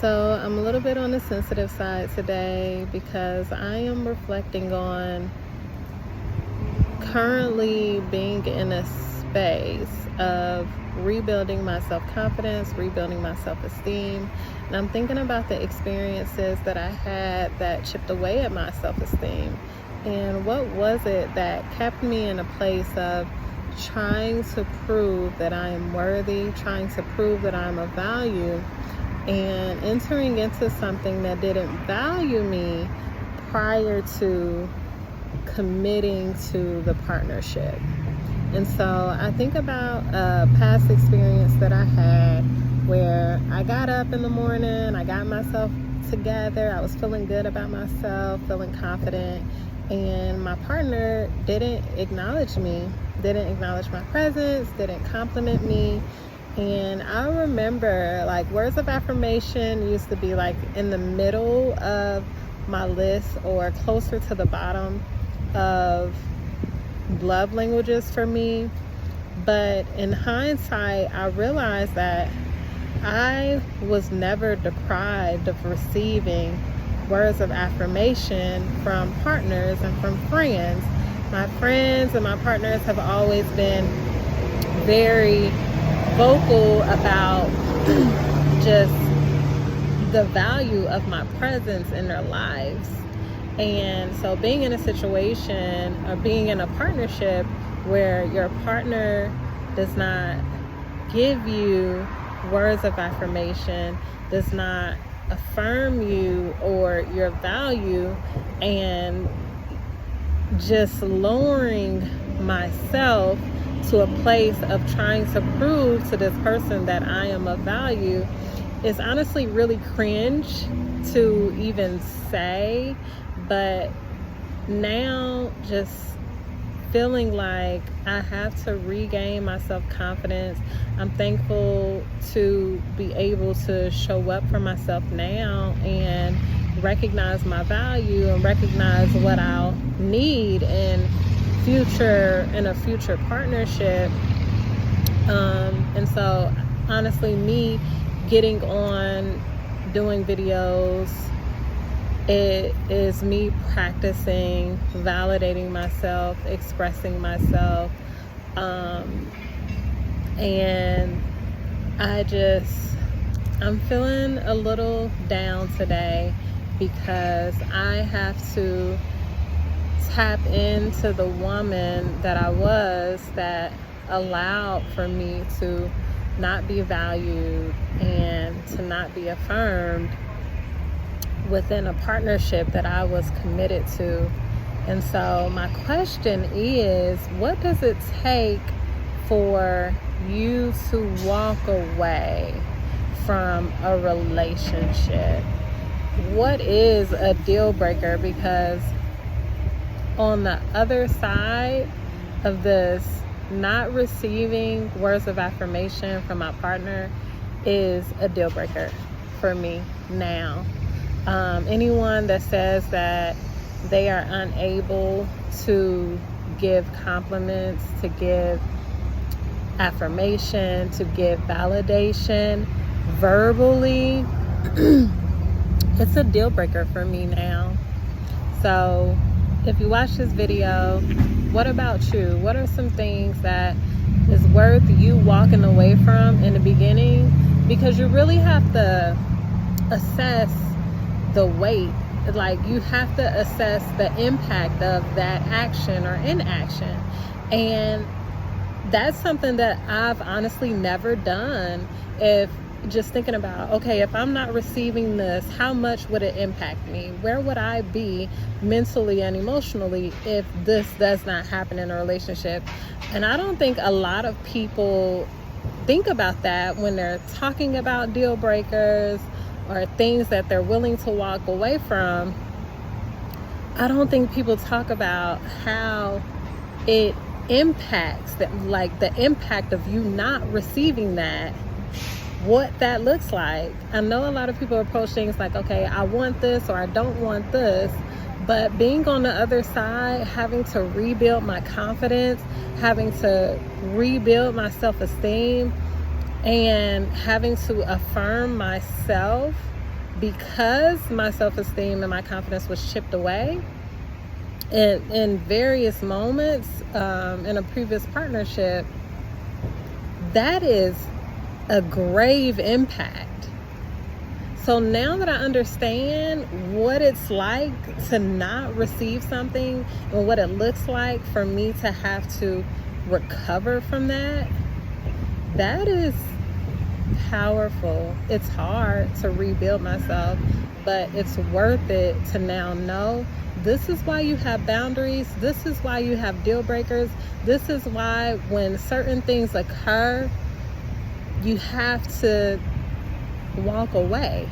So I'm a little bit on the sensitive side today because I am reflecting on currently being in a space of rebuilding my self-confidence, rebuilding my self-esteem. And I'm thinking about the experiences that I had that chipped away at my self-esteem. And what was it that kept me in a place of trying to prove that I am worthy, trying to prove that I'm of value, and entering into something that didn't value me prior to committing to the partnership. And so I think about a past experience that I had where I got up in the morning, I got myself together, I was feeling good about myself, feeling confident, and my partner didn't acknowledge me, didn't acknowledge my presence, didn't compliment me. And I remember, like, words of affirmation used to be like in the middle of my list or closer to the bottom of love languages for me. But in hindsight, I realized that I was never deprived of receiving words of affirmation from partners and from friends. My friends and my partners have always been very vocal about just the value of my presence in their lives. And so being in a situation or being in a partnership where your partner does not give you words of affirmation, does not affirm you or your value, and just lowering myself to a place of trying to prove to this person that I am of value is honestly really cringe to even say. But now just feeling like I have to regain my self-confidence. I'm thankful to be able to show up for myself now and recognize my value and recognize what I'll need in a future partnership. And so honestly, me getting on doing videos, it is me practicing validating myself, expressing myself, and I'm feeling a little down today because I have to tap into the woman that I was that allowed for me to not be valued and to not be affirmed within a partnership that I was committed to. And so my question is, what does it take for you to walk away from a relationship? What is a deal breaker? Because on the other side of this, not receiving words of affirmation from my partner is a deal breaker for me now. Anyone that says that they are unable to give compliments, to give affirmation, to give validation verbally, it's a deal breaker for me now. So if you watch this video, what about you? What are some things that is worth you walking away from in the beginning? Because you really have to assess the weight. Like, you have to assess the impact of that action or inaction. And that's something that I've honestly never done. If just thinking about, okay, if I'm not receiving this, how much would it impact me? Where would I be mentally and emotionally if this does not happen in a relationship? And I don't think a lot of people think about that when they're talking about deal breakers or things that they're willing to walk away from. I don't think people talk about how it impacts that, like the impact of you not receiving that, what that looks like. I know a lot of people approach things like, okay, I want this or I don't want this, but being on the other side, having to rebuild my confidence, having to rebuild my self-esteem, and having to affirm myself because my self-esteem and my confidence was chipped away in various moments in a previous partnership, that is a grave impact. So now that I understand what it's like to not receive something and what it looks like for me to have to recover from that, that is powerful. It's hard to rebuild myself, but it's worth it to now know this is why you have boundaries. This is why you have deal breakers. This is why when certain things occur, you have to walk away.